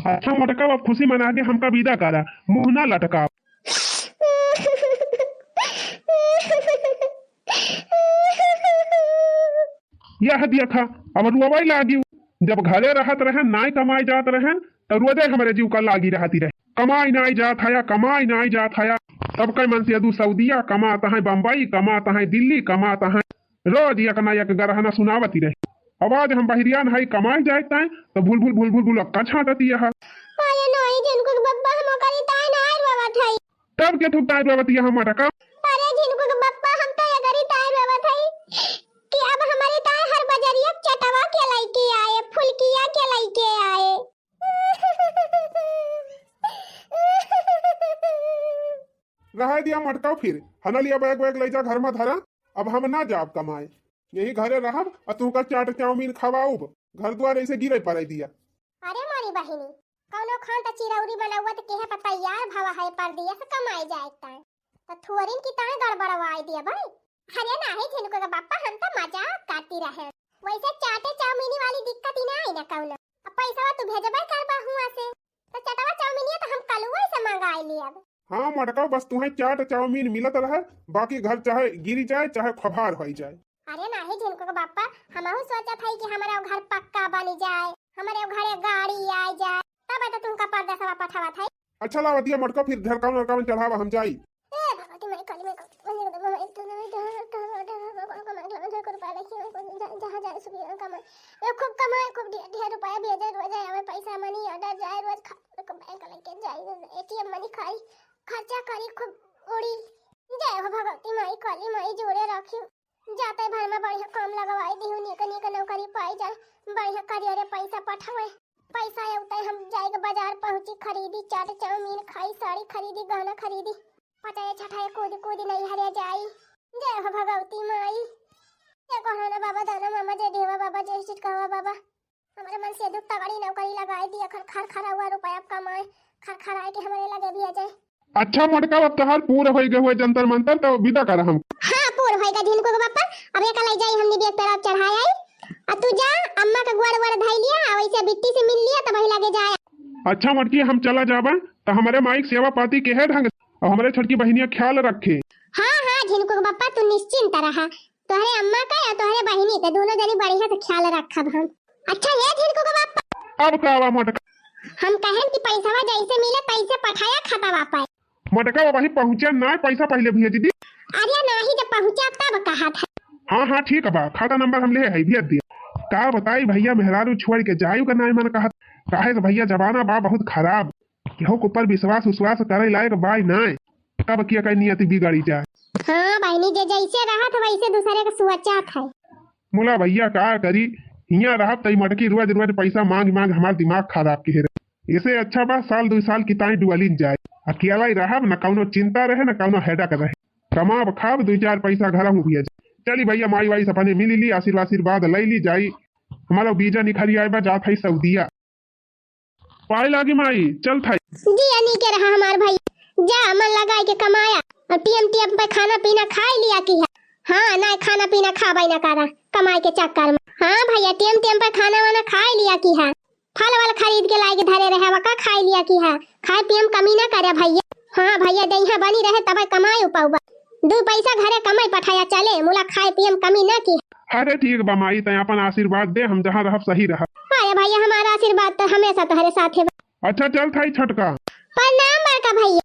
अच्छा मटका अब खुशी मना के हमका विदा करा, मुंह ना लटका। यह देखा अब रुआई लागी। जब घरे रहत रहे नाई कमाई जात रहे तो रोजे हमारे जीव का लागी रहती रहे। कमाई नाई जात है, कमाई नाई जात है। तब कई मन से दू सऊदिया कमाता है, बम्बई कमाता है, दिल्ली कमाता है। रोज एक ना एक गरहना सुनावती रहे। आवाज हम बहिरिया नहीं कमाई जाता है तो भूल भूल भूल भूल भूल अक्का छाटती है। तब के थुक ताई बाबती हम मटका। अरे जिनको के बप्पा हम तो अगरी ताई बाबत है कि अब हमारी ताई हर बजरिया चटवा के लेके आए, फुलकिया के लेके आए। रह दिया मटका फिर हनलिया बैग बैग ले जा घर में धरा। अब हम ना जाब कमाए, यही घरे रहब और तू का चाट चाउमीन खवाऊब। घर द्वार ऐसे गिरे पड़े दिया। अरे मोरी बहिनी कौनो खान त चिरौरी बनावत केहे पर तैयार भवा है पर दिया से कमाई जाए त थोरिन की ताए गड़बड़वाई दिया भाई। अरे नाही जिनको का बापा हम तो मजाक करती रहे। वैसे चाटे चाउमीनी वाली दिक्कत ही ना आई ना कौनो। अब पैसा तू भेजबे करबा हुआ से तो चटवा चाउमीनिया तो हम कलुआ से मंगाई लियब। हाँ मटका बस तुम्हें चाट चाउमीन मिलत रहे, बाकी घर चाहे गिरी जाए चाहे खबार हो जाए। अरे नाही जिनको का बापा हमहु सोचत है कि हमारा घर पक्का बन जाए, हमारे घरे गाड़ी आ जाए, तब तो तुमका पर्दा सब पठावत है। अच्छा लावतिया मटका फिर झरका नरका में चढ़ावा हम जाई। ए भगवती मैं कल में जहाँ जाए सुबह कमाए खूब कमाए खूब ढेर रुपया भेजे रोज हमें पैसा मनी ऑर्डर जाए रोज बैंक लेके जाए एटीएम मनी खाई खर्चा करी खूब उड़ी। जय हो भगवती माई काली माई जोड़े रखी जाते भर में बढ़िया काम लगवाई दी निक निक नौकरी पाई जाए बढ़िया करियर पैसा पठावे। पैसा उतै हम जाएगा बाजार पहुंची खरीदी चाट चाउमीन खाई साड़ी खरीदी गहना खरीदी पटाए छठाए कूद कूद नहीं हरे जाई। जय हो भगवती माई जय कोहना बाबा दाना मामा जय देवा बाबा जय चिटकावा बाबा। हमारे मन से दुख तगड़ी नौकरी लगाई दी खर खर खरा हुआ रुपया कमाए खर खराए के हमारे लगे भी आ जाए। अच्छा मटका अब तहार पूरा हो गए हुए जंतर मंतर तो विदा कर हम। हां पूरा होएगा जिनको के पापा अब एक ले जाई हमने भी एक तरफ चढ़ाई आई आ तू जा अम्मा का गोड़ गोड़ धाई लिया वैसे बिट्टी से मिल लिया तो वही लगे जाए। अच्छा मटकी हम चला जाबा तो हमारे माइक सेवा पाती के है ढंग और हमारे छड़की बहनिया ख्याल रखे। हां हां जिनको के पापा तू निश्चिंत रहा तोहरे अम्मा का या तोहरे बहनी के दोनों जनी बढ़िया से ख्याल रखब हम। अच्छा ये जिनको के पापा अब कावा मटका हम कहें कि पैसा जैसे मिले पैसे पठाया खाता वापस। मटका वही पहुंचे ना पैसा पहले भेज दी। अरे नहीं जब पहुंचा तब कहा था। हाँ हाँ ठीक है बा खाता नंबर हम ले है भेज दिया। का बताई भैया मेहरारू छोड़ के जायु का नाई मन कहा काहे भैया जमाना बा बहुत खराब केहू के ऊपर विश्वास विश्वास करे लायक बाई नाय तब किया कहीं नियति बिगड़ी जाए। हाँ बहनी जे जैसे रहा था वैसे दूसरे का सोचा था। मुला भैया का करी हिया रहा तई मटकी रोज रोज पैसा मांग मांग हमार दिमाग खराब के रहे। इसे अच्छा बा साल 2 साल की ताई डुअलिन जाए अकेला ही रहा न कौनो चिंता रहे न कौनो हेडक रहे कमाब खाब 2-4 पैसा घर हूँ भी चली भैया माई वाई सपने मिली ली आशीर्वाद ले ली जाई। हमारा वीजा निखरी आए बा जात है सऊदिया पाई लागी माई चल था जी नहीं के रहा हमार भाई जा मन लगाए के कमाया और टीएम पे खाना पीना खाई लिया की है। हाँ ना खाना पीना खा भाई ना करा कमाई के चक्कर में। हाँ भैया टीएम पे खाना वाना खाई लिया की है फल वाल खरीद के लाए के धरे रहे वका खाई लिया की है खाए पियम कमी ना करे भैया। हाँ भैया दहिया बनी रहे तब कमाई उपाऊबा 2 पैसा घरे कमाई पठाया चले मुला खाए पियम कमी ना की। अरे ठीक बा माई तय अपन आशीर्वाद दे हम जहाँ रह सही रहा। अरे भैया हमारा आशीर्वाद तो हमेशा तुम्हारे साथ है। अच्छा चल थाई छटका प्रणाम बड़का भैया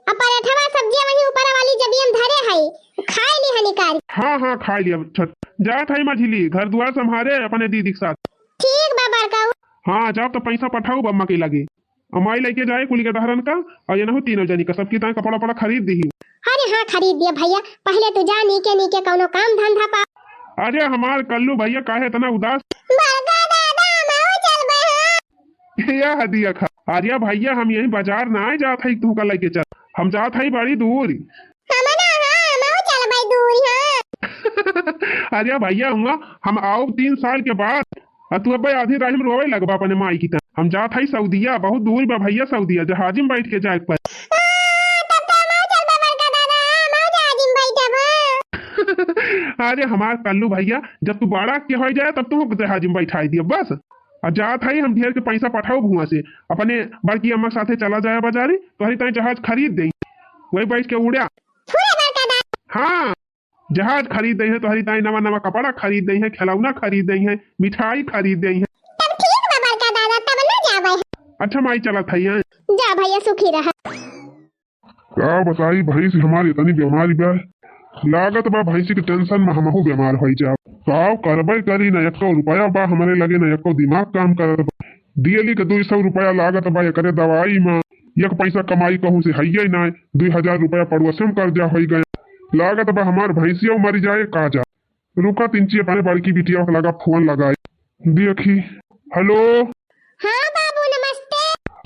अब पराठा सब्जी वही ऊपर वाली जब हम धरे है खाई ली हनिकार। हाँ हाँ खा लिया छट जा थाई मझिली घर द्वार संभारे अपने दीदी के साथ। ठीक बा बड़का हाँ जाओ तो पैसा पठाऊ बम्मा के लगे अमाई लेके जाए कुली के दहरन का और ये न हो तीनों जनी का सबकी ताई कपड़ा पड़ा खरीद दी। अरे हाँ खरीद दिया भैया पहले तू जा नीके कौनो काम धंधा पा। अरे हमार कल्लू भैया काहे इतना उदास बड़का दादा माओ चल बे। या हदिया खा आर्या भैया हम यही बाजार ना आए जात है तू का लेके चल हम जात है बड़ी दूर। हमना हां माओ चल भाई दूर हां। आर्या भैया हुआ हम आओ 3 साल के बाद तू अब आधी राह में रोवे लगबा अपने माई की तरह हम जात है सऊदिया बहुत दूर बा भैया सऊदिया जहाज में बैठ के जाए पर। अरे हमार कल्लू भैया जब तू बड़ा के हो जाए तब तू जहाज में बैठाई दिया बस। और जात है हम ढेर के पैसा पठाओ भुआ से अपने बड़की अम्मा साथे चला जाए बाजारी तो हरी ताई जहाज खरीद दे वही बैठ के उड़ा। हाँ जहाज खरीद दे है तो हरी ताई नवा नवा कपड़ा खरीद दे है, खिलौना खरीद दे है, मिठाई खरीद दे है। अच्छा माई चला था जा भैया सुखी रहा। क्या बताई भैंस हमारी इतनी बीमारी बा लागत बा भैंसी की टेंशन में हमहू बीमार हो जा काव करबे करी न 100 रुपया बा हमारे लगे न 100 दिमाग काम करत बा दियली के 200 रुपया लागत बा करे दवाई में एक पैसा कमाई कहूँ से है ना 2000 रुपया पड़ोसन कर्जा हो गया लागत बा हमार भैंसिया मरी जाए का जा रुका तिंची अपने बड़की बिटिया लगा फोन लगाए देखी। हेलो हाँ बाबू नमस्ते।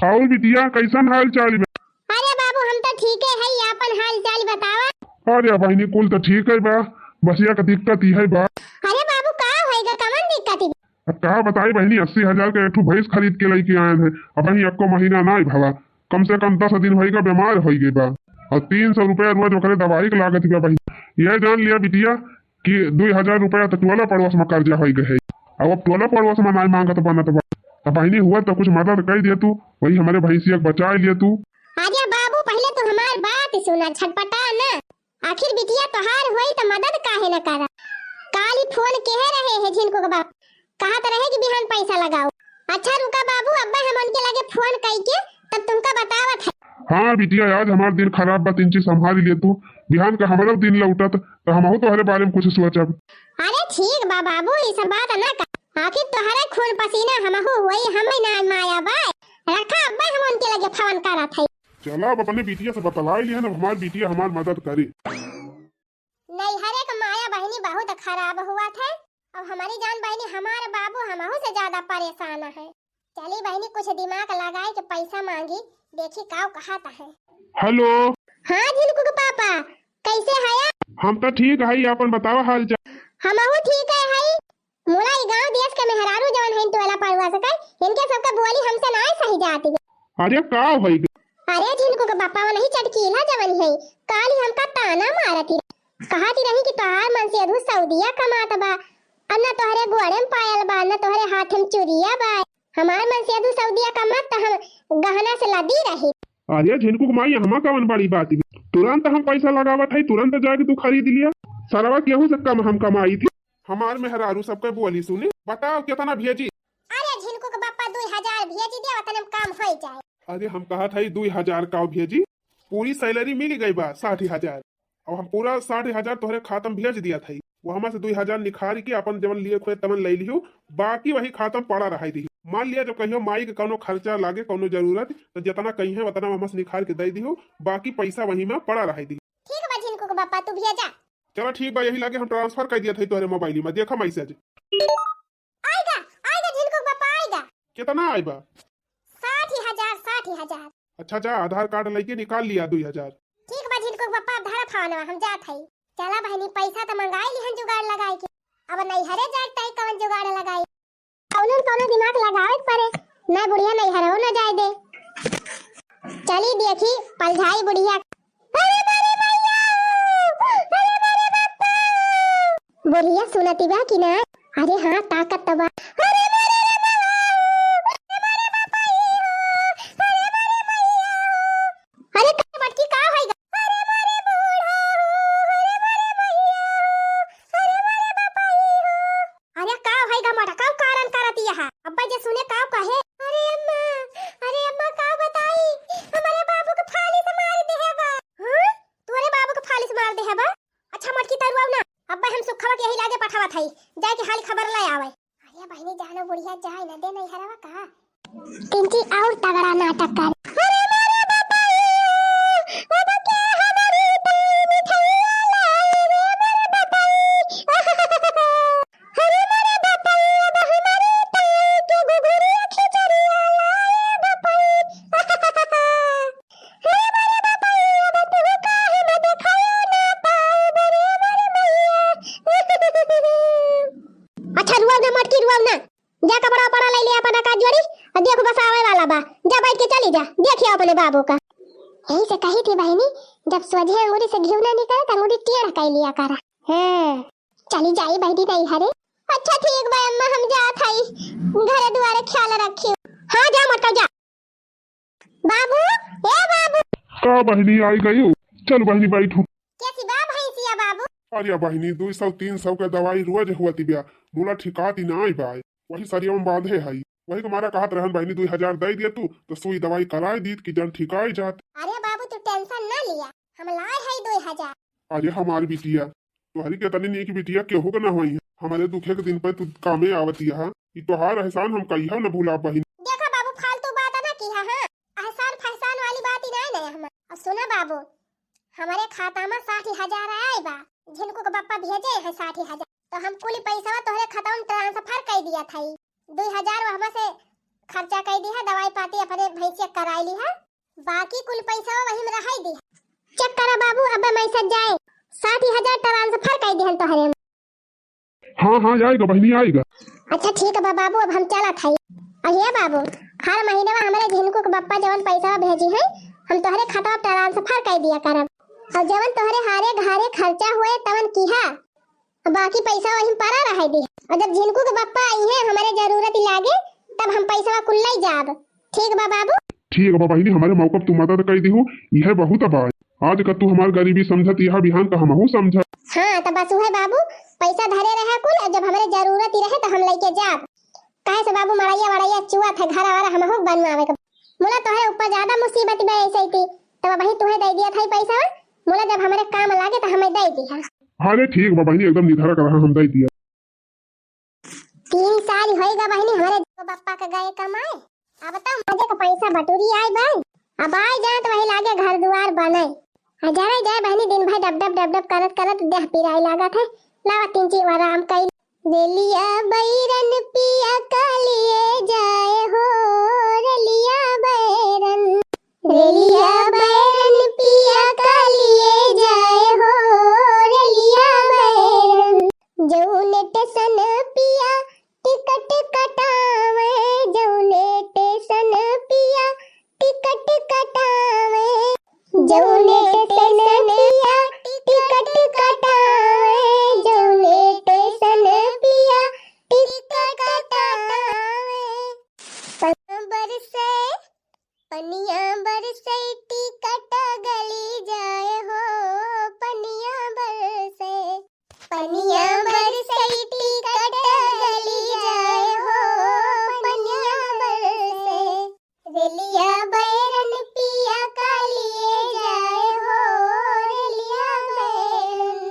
आओ बिटिया कैसन हाल चाल बा? अरे बाबू हम तो ठीक है अपन हाल चाल बतावा। अरे बहनी कुल तो ठीक है बा बस ये दिक्कत ही है बा। अरे बाबू का होएगा कमन दिक्कत ही? अब कहा बताई बहनी 80,000 का एक भैंस खरीद के लेके आए हैं अब वही एक महीना ना भवा कम से कम 10 दिन होगा बीमार हो गई बा और 300 रुपया रोज ओकरे दवाई की लागत बा बहनी। यह जान लिया बिटिया कि 2000 रुपया तो टोला पड़ोस में कर्जा हो गए है अब टोला पड़ोस में ना मांगत बनत बा तो बहनी हुआ तो कुछ मदद कर दिया तू वही हमारे भैंसिया बचा लिया तू। अरे बाबू पहले तो हमारी बात सुना छटपटा ना आखिर बिटिया तोहार हुई तो मदद काहे न करा काली फोन कह रहे हैं जिनको के बाप कहा तो रहे कि बिहान पैसा लगाओ। अच्छा रुका बाबू अब्बा हम उनके लगे फोन करके तब तुमका बतावत है। हाँ बिटिया आज हमारा दिन खराब बा तीन चीज संभाल लिए तू बिहान का हमारा दिन लौटत तो हम तुम्हारे बारे में कुछ सोचब। अरे ठीक बा बाबू ये सब बात ना कर आखिर तोहरे खून पसीना हमहू हुई हमें ना माया बा रखा अब्बा हम उनके लगे फोन करा था। चला अब अपने बिटिया से बतला लिया ना हमारी बिटिया हमारी मदद करे। नहीं हरे का माया बहनी बहुत खराब हुआ था अब हमारी जान बहनी हमारे बाबू हमहू से ज्यादा परेशान है। चली बहनी कुछ दिमाग लगाए कि पैसा मांगी देखी काव कहाता है। हेलो हाँ जिनको के पापा कैसे है? हम तो ठीक है अपन बतावा हाल चाल। हमहू ठीक है मोला ई गांव देश के मेहरारू जवन है तो वाला पड़वा सके इनके सबका बोली हमसे ना सही जाती है। अरे का होई अरे जिनको के पापा वो नहीं चटकीला जवन है काली हमका ताना मारती कहती रही कि तोहार मन से अधू सऊदिया कमात बा अन्ना तोहरे गोड़े में पायल बा अन्ना तोहरे हाथ में चूड़िया बा हमार मन से अधू सऊदिया कमात तो हम गहना से लदी रही। अरे झिनको माई हमा कवन बड़ी बात तुरंत हम पैसा लगावत है तुरंत जाके तू खरीद लिया सरवा केहू से कम हम कमाई थी हमार मेहरारू सबके बोली सुनी बताओ कितना भेजी। अरे झिनको के पापा 2000 भेजी दे वतन काम हो जाए। अरे हम कहा था 2000 का भेजी पूरी सैलरी मिल गई बा 60,000 और हम पूरा 60,000 तोहरे खाता में भेज दिया था वो हमारे से 2000 निखार के अपन जवन लिए खोए तमन ले लियो बाकी वही खाता में पड़ा रहा दी मान लिया जो कहियो माई के कोनो खर्चा लागे कोनो जरूरत तो जितना कही है उतना हम निखार के दे दियो बाकी पैसा वही में पड़ा रहा दी। ठीक बा झिनको के पापा तू भेजा। चलो ठीक बा यही लागे हम ट्रांसफर कर दिया था तोहरे मोबाइल में देखा मैसेज आएगा आएगा झिनको के पापा आएगा। कितना आएगा? 60,000। अच्छा जा आधार कार्ड लेके निकाल लिया 2000। ठीक बा झिनको के पापा धारा फावना हम जात हई चला बहनी पैसा तो मंगाई लिहन जुगाड़ लगाए के अब नहीं हरे जाए तई कवन जुगाड़ लगाई कौनो दिमाग लगावे पड़े ना बुढ़िया नहीं हरो ना जाए दे चली देखी पलझाई बुढ़िया। अरे मारे भैया अरे मारे बापा बुढ़िया सुनती बा कि ना? अरे हाँ ताकत तबा अरे मारे रे बाबा अरे मारे भैया अरे कते मटकी का होइगा अरे मारे बूढ़ा अरे मारे भैया अरे मारे बापा अरे का होइगा मोटा का कारण करती है अब्बा जे सुने का कहे अरे अम्मा का बताई हमारे बाबू को फाली से मार दे है बा। हां तोरे बाबू को फाली से मार दे है बा। अच्छा मटकी तरुआव ना अब्बा हम सुखवा के यही लागे पठावा थई जाए के हाल खबर ले आवे। अरे बहनी जानो बुढ़िया जाए ना दे नहीं हरावा का किंची और तगड़ा नाटक कर अरे मारे बाबा अब क्या हमारी मिठाई लाई रे मेरे बाबा अरे मेरे बाबा अब हमारी ताई के गुगुरी खिचड़ी लाई बाबा अरे मेरे बाबा अब तू काहे में दिखाया ना पाए बरे मेरे मैया। अच्छा रुआव ना मटकी रुआव ना जा कपड़ा पड़ा ले ले अपना का जोड़ी और देखो बस आवे वाला बा जा बैठ के चली जा देखिए अपने बाबू का। यही से कही थी बहनी जब सोझे अंगूरी से घिव ना निकले तो अंगूरी टेढ़ कर लिया करा। हां चली जाई बहनी नहीं हरे अच्छा ठीक बा अम्मा, हम जात हई घरे दुआरे ख्याल रखियो। हाँ जा मत जा। बाबू, ए बाबू। का बहनी आई गई हो? चल बहनी बैठू। कैसी बा भैंसिया बाबू? अरे बहनी 200-300 के दवाई रोज हुआ बिया, बोला ठिकाती ना आई बाई, वही सरिया में बांधे हई, वही तुम्हारा कहत रहन बहनी 2000 दे दिया तू तो सुई दवाई कराई दी कि जन ठिकाई जात। अरे बाबू तू टेंशन ना लिया, हम लाए हई 2000। अरे हमारी बिटिया तुम्हारी के तनी नहीं की बिटिया केहू के ना हुई है, हमारे दुखे के दिन पे तू कामे आवती है, ई तोहार एहसान हम कहियो न भूला बहनी। देखा बाबू फालतू बात ना की है। एहसान फहसान वाली बात ही नहीं है हम। अब सुना बाबू, हमारे खाता में 60,000 आए बा, जिनको के पापा भेजे है 60,000, तो हम कुल पैसा तोहरे खाता में ट्रांसफर कर दिया था। 2,000 वहाँ से खर्चा कर दी है, दवाई पाती अपने भैंसिया कराई ली है, बाकी कुल पैसा वही में रह दी है। चेक करा बाबू, अब मैसेज जाए 60,000 ट्रांसफर कर दी तोहरे में। हाँ हाँ आएगा बहनी आएगा। अच्छा ठीक है बाबू, अब हम चला था। अरे बाबू, हर महीने में हमारे झिनको के पापा जवन पैसा भेजी है हम तोहरे खाता में ट्रांसफर कर दिया करब, और जवन तोहरे हारे घारे खर्चा हुए तवन किहा, बाकी पैसा वहीं पड़ा रह दी। और जब झिनको के पापा आई है हमारे जरूरत लागे तब हम पैसा कुल्ला ही जाब। ठीक बा बाबू? ठीक है बहनी, हमारे मौका तू मदद कर दी हो, यह बहुत बात आज का तू हमार गरीबी समझत, यह बिहान का हम समझ। हाँ तो बस है बाबू, पैसा धरे रहे कुल, और जब हमारे जरूरत ही रहे तो हम लेके जाब। काहे से बाबू मड़ैया वड़ैया चुआ था घर वाला हम हो बनवावे के, मोला तोहरे ऊपर ज्यादा मुसीबत बे ऐसे थी, तब वही तुम्हें दे दिया था पैसा, मोला जब हमारे काम लागे तो हमें दे दिया। अरे ठीक बा बहनी, एकदम निधारा कर हम दे दिया। 3 साल होएगा बहनी हमारे पापा के गए कमाए, अब बताओ मजे का पैसा बटोरी आए बहन, अब आए जाए तो वही लागे घर दुआर बने, जाए जाए बहनी दिन भर डब डब करत करत देह पिराई लागत है। लावा 3 चीज आराम कई रेलिया बैरन पिया कालिए जाए हो, रेलिया बैरन पिया कालिए जाए हो, रेलिया बैरन जौने टेसन पिया टिकट कटावे, जौने टेसन पिया टिकट कटावे, जौने टेसन पिया टिकट कटावे, जौने टेसन पिया टिकट कटावे। पनिया बरसे टिकट गली जाए हो, पनिया बरसे टिकट गली जाए हो, पनिया बरसे रेलिया बैरन पिया कालिए जाए हो, रेलिया बैरन।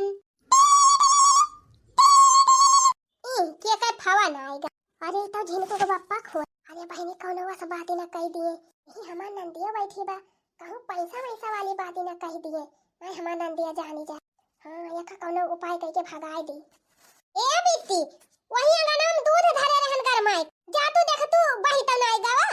के का फावा ना आएगा। अरे तो झिनको के बापा खो, अरे बहनी कौन हुआ सब बातें ना कह दिए, यही हमार नंदिया बैठी बा, कहूं पैसा वैसा वाली बातें ना कह दिए, नहीं हमार नंदिया जानी जा। हाँ ये का कौन उपाय करके भगाए दी। ए बिट्टी, वही अंगना में दूध धरे रहन गरमाई, जा तू देख तू बही त नहीं गावा,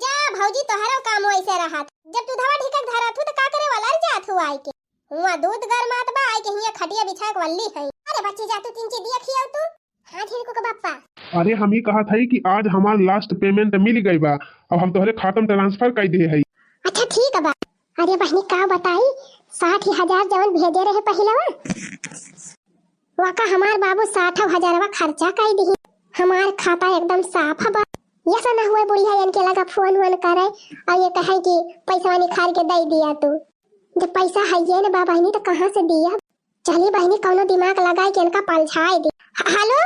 जा भौजी तोहरो काम वैसे रहत, जब तू धवा ढिकक धरत हु त का करे वाला जात हु आई के, हुआ दूध गरमात बा आई के हिया खटिया बिछा के वल्ली है। अरे बच्ची जा तू 3 चीज दिया खियाव तू। हाँ झिनको के बापा। अरे हम ही कहा था कि आज हमार लास्ट पेमेंट मिल गई बा, अब हम तोहरे खाता में ट्रांसफर कर दिए है। अच्छा ठीक है बा। अरे बहनी का बताई 60,000 जवन भेजे रहे पहिलवा, वाका हमार बाबू 60,000 खर्चा कर दी, हमार खाता एकदम साफ बा। ये सा ना हुए बुढ़िया इनके लगा फोन वोन करे और ये कहे कि पैसा निकाल के दे दिया तू, जब पैसा है ये ना बा बहनी तो कहाँ से दिया। चली बहनी कौनो दिमाग लगाए कि इनका पलझाए दी। हेलो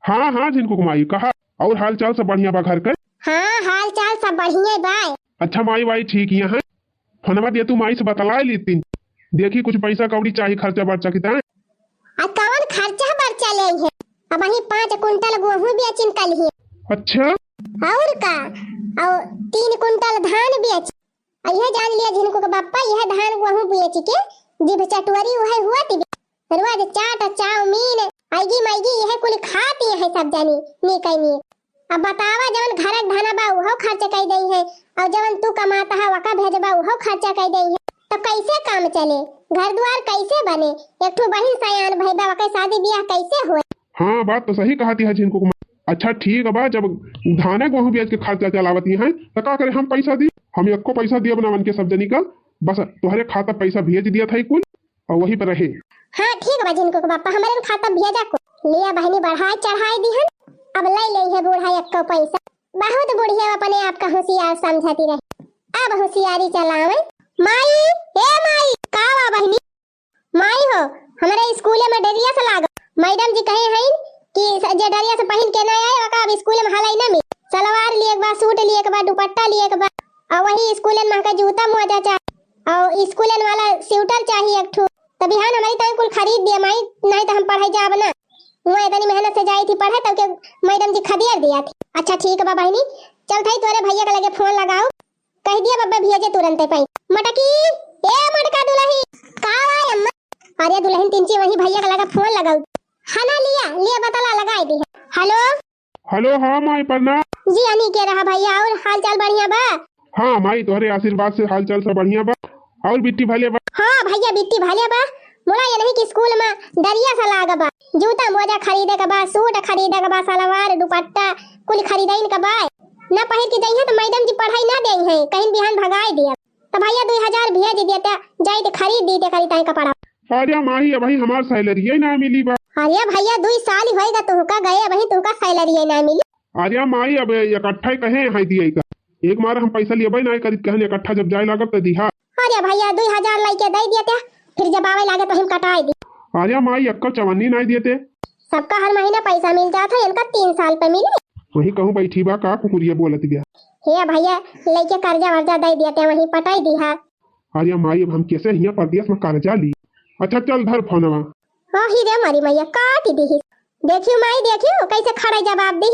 हाँ हाँ जिनको कुमाई कहा, और हाल चाल सब बढ़िया बा घर कर? हाँ हाल चाल सब बढ़िया बा। अच्छा माई वाई ठीक यहाँ फोनवा दिया, तू माई से बतला लेती, देखी कुछ पैसा कौड़ी चाहिए खर्चा बर्चा कितना है। अब कौन खर्चा बर्चा ले है, अब वही 5 कुंटल गेहूं बेचिन कल ही। अच्छा और का, और 3 कुंटल धान बेच, यह जान लिया जिनको के बापा यह धान गेहूं बेच के जिब चटवरी वह हुआ ती, रोज चाट चाउमीन आईगी मैगी यह कुल खाती है सब जानी नी कहीं। अब बतावा जवन घर धना बा वो खर्चा कर दई है, और जवन तू कमाता है वका भेजबा वो खर्चा कर दई है, तो कैसे काम चले, घर द्वार कैसे बने, एक ठो बहिन सयान भईबा वका शादी ब्याह कैसे होए। हाँ बात तो सही कहती है जिनको कुमार। अच्छा ठीक बा, जब धाने गेहूं बेच के खर्चा चलावती हैं तो का करे, हम पैसा दी, हम एको पैसा दिया बनावन के सब जनी का, बस तुम्हारे खाता पैसा भेज दिया था कुल और वही पर रहे। हाँ ठीक बा जिनको के बापा हमारे खाता भेजा को। लिया बहनी बढ़ाई चढ़ाई दिहन, अब ले ले है बूढ़ा एक पैसा। बहुत बुढ़िया अपने आप का होशियार समझती रहे, अब होशियारी चलावे। माई ए माई कावा बहनी माई हो, हमारे स्कूल में डरिया से लागो। मैडम जी कहे हैं कि जे डरिया से पहन के ना आए वका अब स्कूल में हलाई ना मिल। सलवार लिए एक बार, सूट लिए एक बार, दुपट्टा लिए एक बार, और वही स्कूल में का जूता मोजा चाहिए और स्कूल वाला स्वेटर चाहिए एक ठो। तभी हाँ हमारी तो कुल खरीद दिया माई, नहीं तो हम पढ़ाई जाब ना। वो इतनी मेहनत से जाई थी पढ़े तब के मैडम जी खदिया दिया थी। अच्छा ठीक है बहनी, चल भाई तोरे भैया के लगे फोन लगाओ, कह दिया बब्बा भेजे तुरंत पे। मटकी ए मटका दुल्ही का आए अम्मा? अरे दुल्हन तिनची वही भैया के लगे फोन लगाओ। खाना लिया बतला लगाई दी है। हेलो हेलो, हाँ माई प्रणाम। जी अनी के रहा भैया, और हाल चाल बढ़िया बा? हाँ माई तोहरे आशीर्वाद से हाल चाल सब बढ़िया बा। और बिट्टी भले बा? हाँ भैया बिट्टी भले बा। मोला ये नहीं कि स्कूल में डरिया सा लागा बा, जूता मोजा खरीदे के बा, सूट खरीदे के बा, सलवार दुपट्टा कुल खरीदइन के बा। ना पहिर के जाइए तो मैडम जी पढ़ाई ना देई है, कहीं बिहान भगाई दिया। तो भैया 2000 भेज देता, जाई ते खरीद दी ते करी ताई कपड़ा। अरे माई अब हमार सैलरी ही ना मिली बा। अरे भैया 2 साल होएगा तुहका गए, वही तुहका सैलरी ना मिली। अरे माई अब इकट्ठा कहे है दिए का, एक बार हम पैसा लिए ना करी कहने इकट्ठा जब जाए लागत तो दिहा। अरे भैया 2000 लेके दे दिया, फिर जब आवे लागे तो हम कटाई दी। अरे माई अक्का चवन्नी नहीं देते, सबका हर महीना पैसा मिल जाता है, इनका 3 साल पे मिले। वही कहूँ बैठी बा का कुकुरिया बोलत गया। हे भैया लेके कर्जा वर्जा दे दिया, वही पटाई दी है। अरे माई अब हम कैसे यहाँ परदेश में कर्जा ली। अच्छा चल धर फोनवा। हाँ ही रे मरी मैया काट दी। देखियो माई देखियो कैसे खड़ा जवाब दी।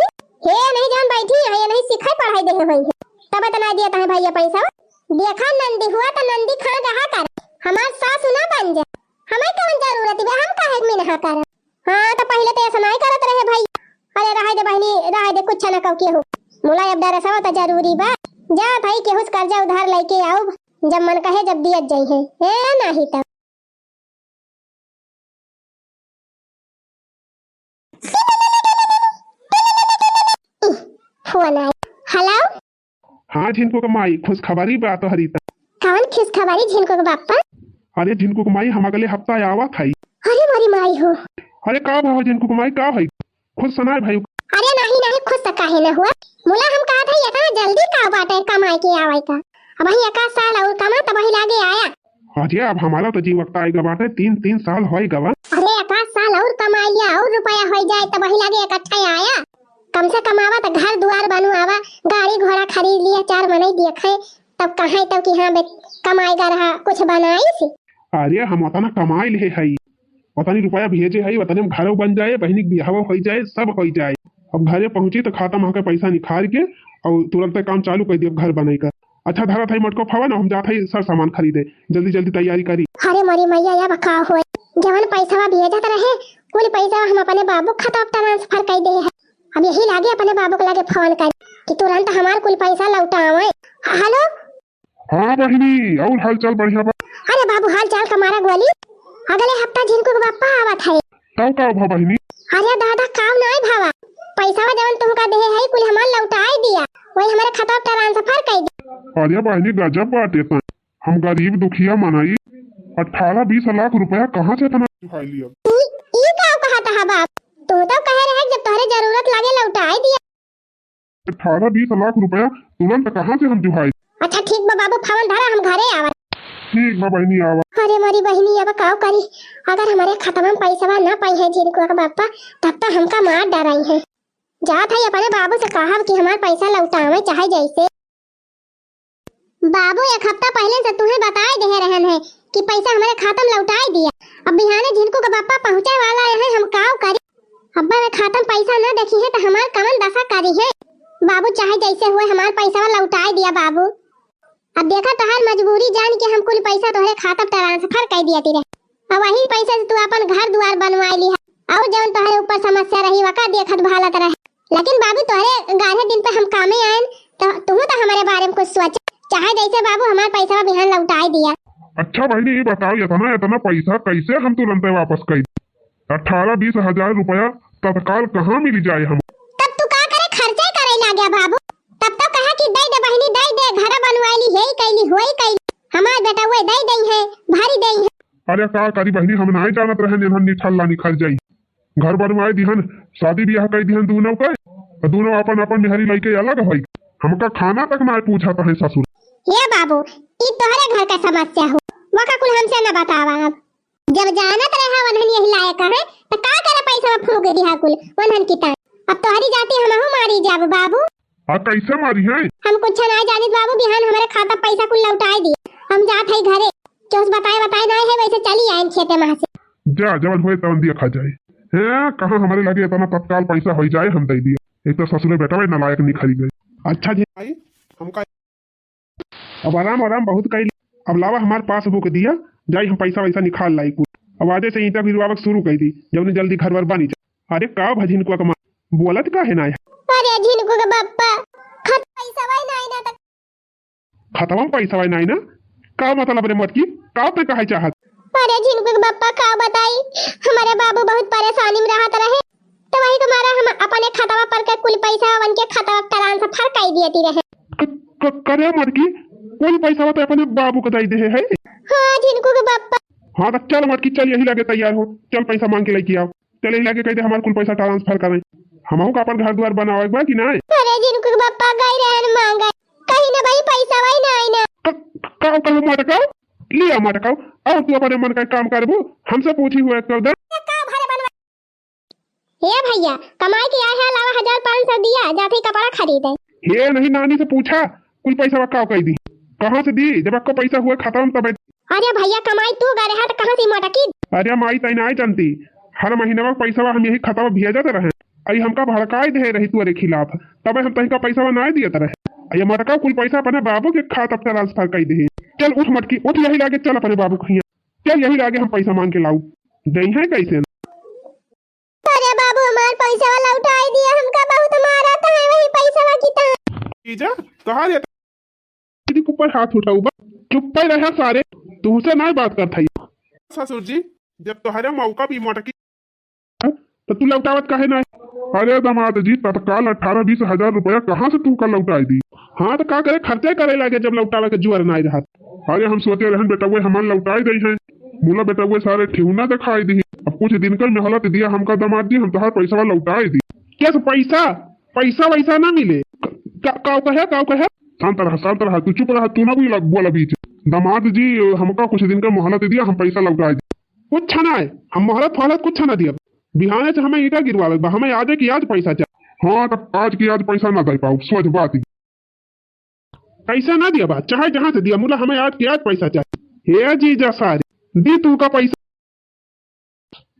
हे नहीं जान बैठी है, ये नहीं सिखाई पढ़ाई दे हुई है, तब इतना दिया है भैया पैसा। देखा नंदी हुआ तो नंदी खा रहा कर, हमार सास ना बन जा, हमें कौन जरूरत है, हम काहे में ना कर। हाँ तो पहले तो ऐसा नहीं करत रहे भाई। अरे रह दे बहनी रह दे, कुछ ना कहो केहू मुला अब डर सब तो जरूरी बा। जा भाई केहू कर्जा उधार लेके आओ, जब मन कहे जब दियत जाई है नहीं तब। फोन आया। हेलो हाँ झिनको का माई खुश खबरी बा तो हरी कौन खुश खबरी झिनको के बापा? अरे झिनको का माई हम अगले हफ्ता आवा थाई। अरे मरी माई हो। अरे का भाव झिनको का माई का भाई खुद सुनाए भाई। अरे नहीं खुश तो काहे ना हुआ, मुला हम कहा था इतना जल्दी का बाटे कमाई के आवे का, अब ही 1 साल और कमा तब ही लागे आया। अरे अब हमारा तो जी वक्त आएगा बाटे 3 साल होएगा बा। अरे 1 साल और कमा लिया और रुपया हो जाए तब ही लागे इकट्ठा आया। कम से कम आवा तो घर द्वार बनवावा, गाड़ी घोड़ा खरीद लिया, 4 महीने देखे तब कहाँ तब कि हाँ कमाएगा रहा कुछ बनाई सी। अरे हम उतना कमाई ले है, उतनी रुपया भेजे है, उतने में घर बन जाए, बहनी बिहाव हो जाए, सब हो जाए। अब घरे पहुंची तो खाता में पैसा निकाल के और तुरंत काम चालू कर दिया घर बनाई कर। अच्छा धरा था मटको फावा ना, हम जाते ही सर सामान खरीदे, जल्दी जल्दी तैयारी करी। अरे मरी मैया या बका हो, जवन पैसा भेजत रहे कुल पैसा हम अपने बाबू खाता ट्रांसफर कर दे है। अब यही लागे अपने बाबू को लागे फोन कर कि तुरंत हमार कुल पैसा लौटावे। हेलो हाँ बहनी और हाल चाल बढ़िया बा? अरे बाबू हाल चाल हमारा गोली अगले हफ्ता झिनको के बापा आवत है। तब का भा बहनी? अरे दादा काम नहीं भावा, पैसा जवन तुमका दे है कुल हमार लौटाई दिया, वही हमारे खाता ट्रांसफर कर दी। अरे बहनी गजब बात है, हम गरीब दुखिया मनाई 18-20 लाख रुपया कहाँ से इतना चुकाई लिया? ई का कहा था बाप, तू तो कह रहे जब तोहरे जरूरत लागे लौटाई दिया। 18-20 लाख रुपया तुरंत कहाँ से हम जुहाई? अच्छा ठीक बा बाबू फोन धरा, हम घरे आवा। ठीक बा बहनी आवा। अरे मेरी बहनी अब काव करी, अगर हमारे खाता में पैसा ना पाई है झिनको का बापा तब तो हमका मार डराई है। जात है अपने बाबू से कहा कि हमारा पैसा लौटावे चाहे जैसे। बाबू 1 हफ्ता पहले से तुम्हें बताए दे रहन है कि पैसा हमारे खाता में लौटाई दिया, अब बिहाने झिनको का बापा पहुँचे वाला है, हम काव करी। अब्बा में खाता में पैसा ना देखी है तो हमार कमन दशा करी है। बाबू चाहे जैसे हुए हमार पैसा लौटाई दिया बाबू। अब देखा तोहार मजबूरी जान के हम कुल पैसा तोहरे खाता ट्रांसफर कर दिया तेरे, अब वही पैसा से तू अपन घर द्वार बनवा ली है, और जवन तोहरे ऊपर समस्या रही वका देखत भालत रहे। लेकिन बाबू तोहरे गाढ़े दिन पे हम कामे आएन तो तुम तो हमारे बारे में कुछ सोच, चाहे जैसे बाबू हमार पैसा बिहान लौटाई दिया। अच्छा बहनी ये बताओ इतना पैसा कैसे हम तुरंत वापस कर? 18-20 हजार रुपया तत्काल कहाँ मिल जाए हम? तब तू का करे खर्चे करे लागे बाबू, तब तो कहा कि दे दे बहनी दे दे, घर बनवाली है कैली होई कैली, हमार बेटा वो दे दई है भारी दई है। अरे का करी बहनी हम नहीं जानत रहे निठल्ला निखर जाई, घर बनवाए दिहन, शादी ब्याह कर दिहन दोनों का, और दोनों अपन अपन मेहरी लइके अलग भाई। हमका खाना तक ना पूछा है ससुर। हे बाबू, ई तोहरे घर का समस्या हो, वका कुल हमसे न बतावा। अब जब जानत रहे वनहन यही लायक है तो का करे पैसा फूक दिया कुल वनहन की तान। अब तोहरी जाती हमहू मारी जाब बाबू। आ कैसे मारी है? हम कुछ ना जानित बाबू, बिहान हमारे खाता पैसा कुल लौटाई दिए। हम जात है घरे, जो बताए नहीं है वैसे चली आए खेते में से। जा जवन हुए तवन दिया खा जाए। हैं कहाँ हमारे लगे इतना तत्काल पैसा हो जाए हम दे दिए। एक तो ससुरे बेटा भाई नालायक नहीं खरीद गए। अच्छा जी भाई, हमका अब आराम आराम बहुत कई। अब लावा हमारे पास बुक दिया जाई, हम पैसा वैसा निकाल लाई कुल। अब आजे से ईटा भी रुआवक शुरू कर दी, जब ने जल्दी घर वर बनी जा। अरे का भजिन को कमा बोलत का है ना? अरे झिनको के बाप्पा, खत पैसा वाई नहीं ना तक खतवा पैसा वाई नहीं ना? का मतलब रे मत की का पे कहे चाहत? अरे झिनको के बाप्पा का बताई, हमारे बाबू बहुत परेशानी में रहत रहे, तो वही तुम्हारा हम अपने खतवा पर के कुल पैसा वन के खतवा ट्रांसफर कर दियती रहे। करे मत की कोई पैसा तो अपने बाबू को दे दे है। हां झिनको के बाप्पा। हाँ तो चल मत की, चल यही लगे तैयार हो, चल पैसा मांग के लेके आओ। चल यही लगे कह दे हमारे कुल पैसा ट्रांसफर करें, हमहू का अपन घर द्वार बनावे बा कि नहीं। अरे झिनको के बाप्पा गई रहन मांगे कहीं ना भाई पैसा वाई नहीं ना। का का मटकाओ लिया मटकाओ, और तू अपने मन का काम करबो, हमसे पूछी हुआ कर दे। हे भैया, कमाई के आया है अलावा 1500 दिया, जाते कपड़ा खरीदे। हे नहीं, नानी से पूछा कुल पैसा का कह दी, कहाँ से दी? जब आपको पैसा हुआ खत्म तब। अरे भैया कमाई तू करे है तो कहाँ से मटकी? अरे माई तई नहीं जानती, हर महीने में पैसा हम यही खाता में भेजते रहे। आई हमका भड़काई दे रही तुम्हारे खिलाफ, तब हम तही का पैसा नहीं दियत रहे। ये मटका कुल पैसा अपने बाबू के खाता पर ट्रांसफर कर दे। चल उठ मटकी उठ, यही लागे चल अपने बाबू को, चल यही लागे हम पैसा मांग के लाऊ। दे है कैसे? अरे बाबू हमार पैसा लौटाई दिया, हमका बहुत मारा था वही पैसा की ता। जीजा कहां रहता? दीदी के ऊपर हाथ उठाऊ बा, चुप पे रहा सारे, तुमसे नहीं बात करता ही। ससुर जी जब तुम्हारे मौका भी मटकी तो तू लौटावत काहे ना? अरे दामाद जी तत्काल 18-20 हजार रुपया कहाँ से तू का लौटाई दी? हाँ तो का करे, खर्चे करे लगे जब लौटावे के जुआर नहीं रहा। अरे हम सोचे रहन बेटा वो हमारे लौटाई दी है, बोला बेटा वो सारे ठेवना दिखाई दी। अब कुछ दिन कर मेहलत दिया हमका दामाद जी, हम तुम्हारा पैसा लौटाई दी। क्या पैसा पैसा वैसा ना मिले? काव कहे शांत रहा, तू चुप रहा, तू ना भी बोला बीच। दामाद जी हमका कुछ दिन का मोहलत दिया, हम पैसा लौटाई दी। कुछ ना है, हम मोहलत फहलत कुछ ना दिया। बिहाने से हमें ईटा गिरवावे, हमें आज की आज पैसा चाहिए। हाँ तो आज की आज पैसा ना दे पाओ, सोच बात ही पैसा ना दिया बात, चाहे जहाँ से दिया मुला हमें आज की आज पैसा चाहिए। हे जीजा सारे दी तू का पैसा,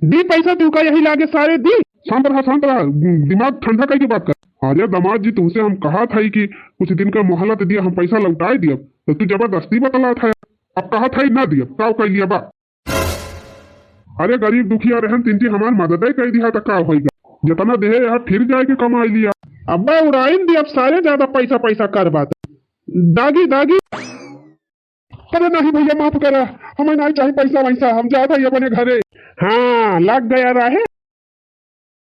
दी पैसा तू का यही लागे सारे दी। शांत रहा, दिमाग ठंडा करके बात कर। अरे दामाद जी तुमसे हम कहा था कि कुछ दिन का मोहलत दिया, हम पैसा लौटाए दिया, तो तू जबरदस्ती बतला था। अब कहा था ना दिया काव कर लिया बा। अरे गरीब दुखिया रहन तिनती हमार मदद कर दिया तो का होगा, जितना दे यार फिर जाए के कमा लिया। अब उड़ाइन दी, अब सारे ज्यादा पैसा कर बात दागी। अरे नहीं भैया माफ करा, हमें नहीं चाहिए पैसा वैसा, हम जाता ही अपने घरे। हाँ लग गया रहे